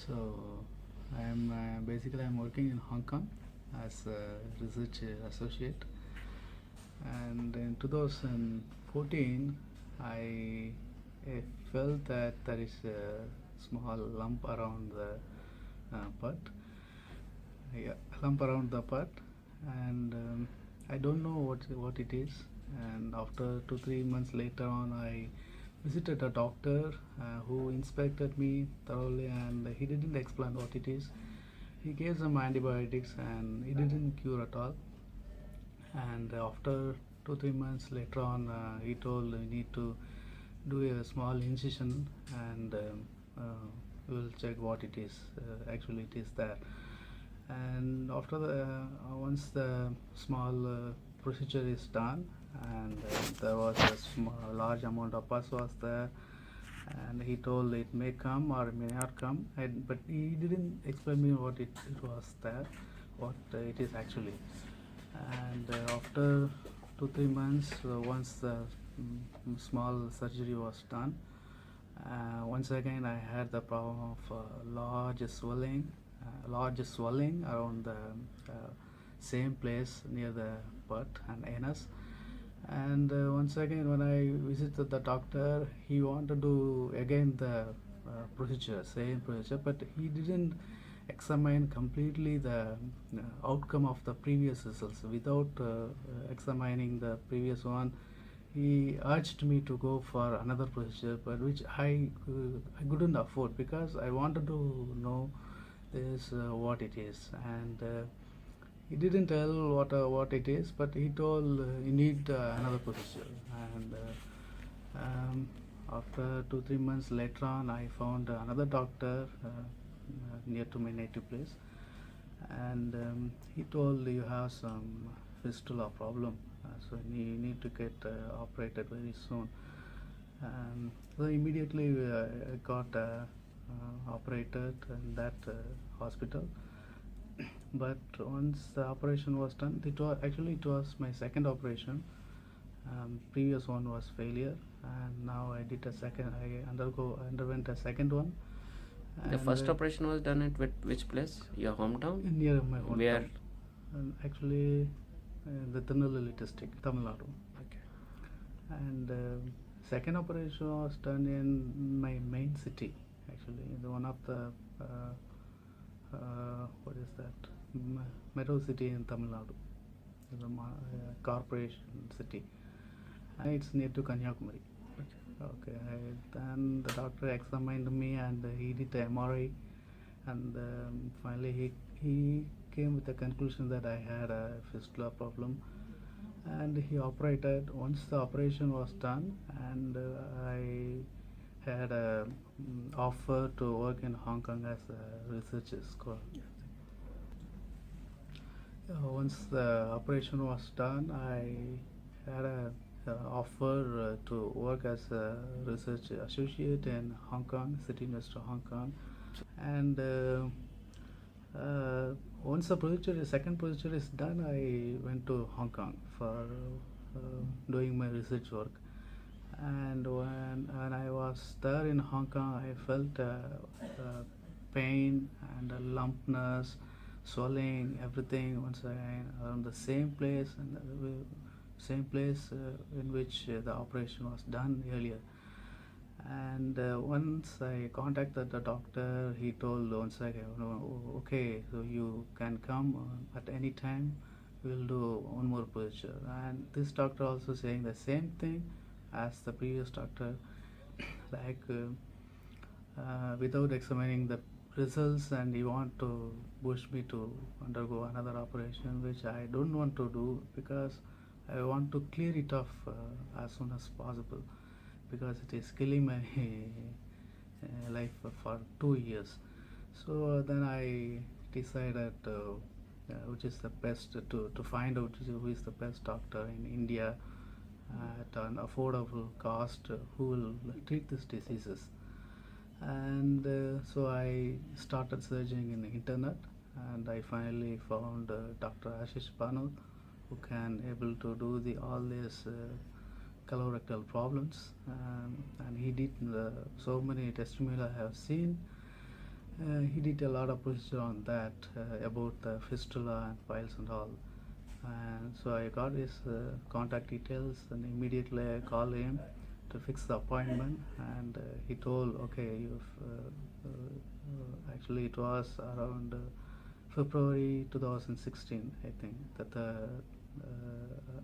So I'm working in Hong Kong as a research associate, and in 2014 I, I felt that there is a small lump around the butt, yeah, lump around the butt, and I don't know what it is. And after 2-3 months later on, I visited a doctor who inspected me thoroughly, and he didn't explain what it is. He gave some antibiotics, and it didn't cure at all. And after 2-3 months later on, he told we need to do a small incision, and we'll check what it is. Actually, it is there. And after the once the small procedure is done, and there was a large amount of pus was there, and he told it may come or it may not come, but he didn't explain me what it was there, what it is actually. And after 2-3 months, once the small surgery was done, once again I had the problem of large swelling around the same place near the butt and anus. And once again, when I visited the doctor, he wanted to do again the same procedure, but he didn't examine completely the outcome of the previous results. Without examining the previous one, he urged me to go for another procedure, but which I couldn't afford, because I wanted to know this what it is. And he didn't tell what it is, but he told you need another procedure. And after 2-3 months later on, I found another doctor near to my native place, and he told you have some fistula problem, so you need to get operated very soon. So immediately I got operated in that hospital. But once the operation was done, it was my second operation. Previous one was failure, and now I did a second. I underwent a second one. The first operation was done at which place? Your hometown? Near my hometown. Where? Actually, the Tirunelveli district, Tamil Nadu. Okay. And second operation was done in my main city. Actually, one of the what is that? Metro city in Tamil Nadu, the corporation city. It's near to Kanyakumari. Okay. Then the doctor examined me, and he did the MRI, and finally he came with the conclusion that I had a fistula problem, and he operated. Once the operation was done, and I had a offer to work in Hong Kong as a research scholar. Once the operation was done, I had a offer to work as a research associate in Hong Kong, City University of Hong Kong. And once the second procedure is done, I went to Hong Kong for doing my research work. And when I was there in Hong Kong, I felt pain and a lumpness, swelling, everything once again around the same place, and same place in which the operation was done earlier. And once I contacted the doctor, he told once again, okay, so you can come at any time, we'll do one more procedure. And this doctor also saying the same thing as the previous doctor, like without examining the results, and he want to push me to undergo another operation, which I don't want to do, because I want to clear it off as soon as possible, because it is killing my life for 2 years. So then I decided which is the best to find out who is the best doctor in India at an affordable cost who will treat these diseases. And so I started searching in the internet, and I finally found Dr. Ashish Banu, who can able to do all these colorectal problems, and he did so many testimonials I have seen, He did a lot of procedure on that about the fistula and files and all. And so I got his contact details and immediately I called him to fix the appointment. And he told, okay, actually it was around February 2016, I think, that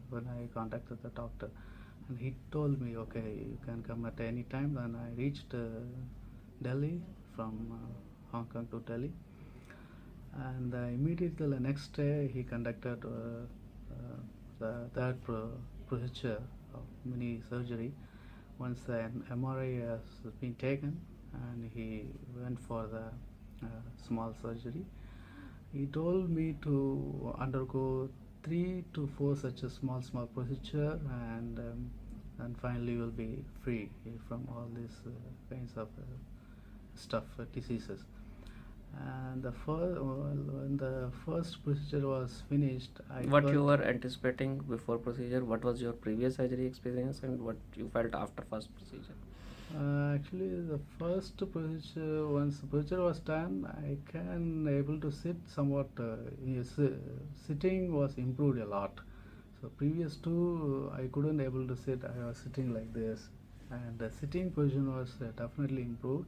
when I contacted the doctor, and he told me, okay, you can come at any time. Then I reached Delhi from Hong Kong to Delhi, and immediately the next day he conducted the third procedure of mini surgery. Once the MRI has been taken, and he went for the small surgery. He told me to undergo 3 to 4 such a small procedure, and finally will be free from all these kinds of stuff, diseases. And when the first procedure was finished, What you were anticipating before procedure? What was your previous surgery experience, and what you felt after first procedure? Actually, the first procedure, once the procedure was done, I can able to sit somewhat. Sitting was improved a lot. So previous to, I couldn't able to sit. I was sitting like this, and the sitting position was definitely improved.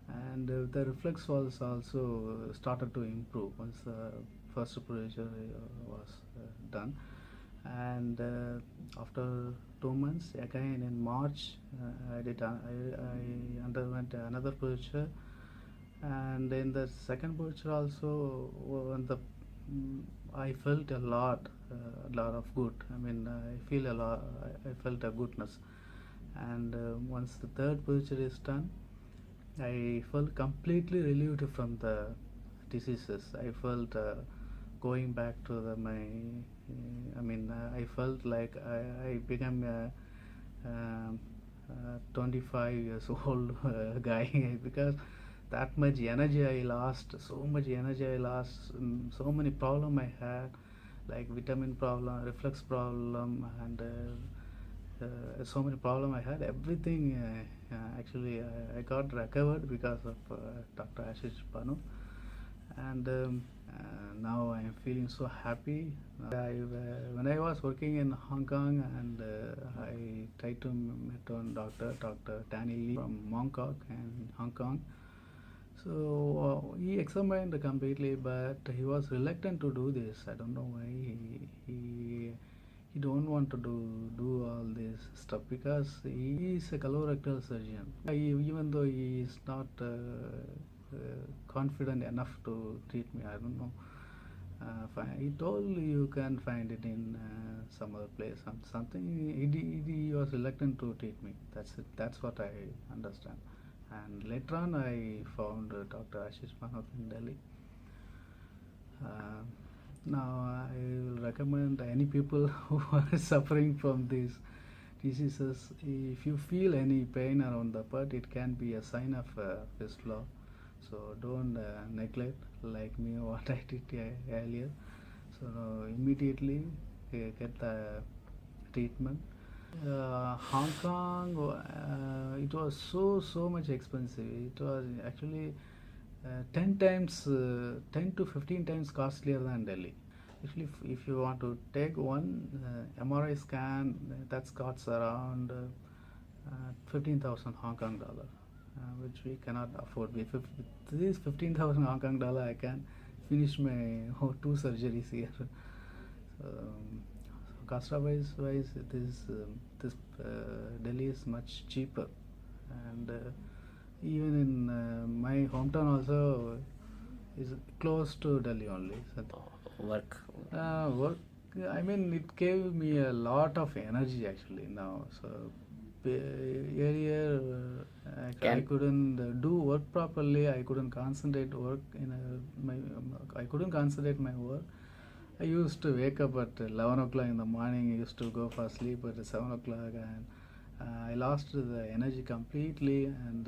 And the reflex was also started to improve once the first procedure was done. And after 2 months, again in March, I underwent another procedure. And in the second procedure also, when I felt a lot of good. I mean, I feel a lot. I felt a goodness. And once the third procedure is done, I felt completely relieved from the diseases. I felt going back to I felt like I became a 25 years old guy because that much energy I lost, so much energy I lost, so many problem I had, like vitamin problem, reflux problem, and so many problem I had. Everything actually I got recovered because of Dr. Ashish Panu, and now I am feeling so happy. When I was working in Hong Kong, and I tried to meet one Dr. Danny Lee from Mongkok and Hong Kong. So he examined completely, but he was reluctant to do this. I don't know why he don't want to do all this stuff because he is a colorectal surgeon. Even though he is not confident enough to treat me, I don't know. He told you can find it in some other place, something. He was reluctant to treat me. That's it. That's what I understand. And later on, I found Dr. Ashish Manohar in Delhi. Now, I will recommend any people who are suffering from these diseases. If you feel any pain around the part, it can be a sign of fistula. So don't neglect like me what I did earlier. So immediately get the treatment. Hong Kong, it was so much expensive. It was actually 10 to 15 times costlier than Delhi. Actually, if you want to take one MRI scan, that costs around 15,000 Hong Kong dollar, which we cannot afford. With these 15,000 Hong Kong dollar, I can finish my 2 surgeries here. Cost wise, this Delhi is much cheaper, and even in my hometown also is close to Delhi only. So Work. I mean, it gave me a lot of energy actually now. So earlier I couldn't do work properly. I couldn't concentrate I couldn't concentrate my work. I used to wake up at 11 o'clock in the morning. I used to go for sleep at 7 o'clock, and I lost the energy completely. And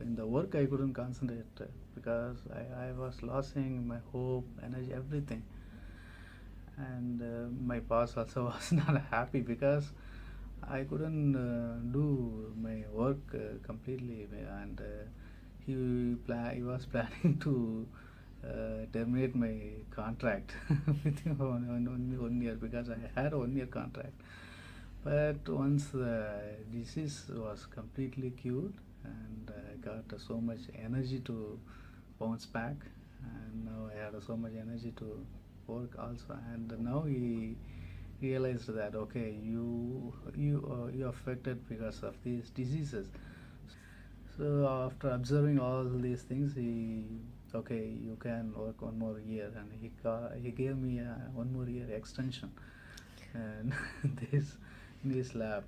in the work, I couldn't concentrate because I was losing my hope, energy, everything. And my boss also was not happy because I couldn't do my work completely, and he was planning to terminate my contract within 1 year, because I had a 1 year contract. But once the disease was completely cured, and I got so much energy to bounce back, and now I had so much energy to work also. And now he realized that, okay, you affected because of these diseases. So after observing all these things, he, okay, you can work 1 more year, and he gave me a 1 more year extension, and this in his lab.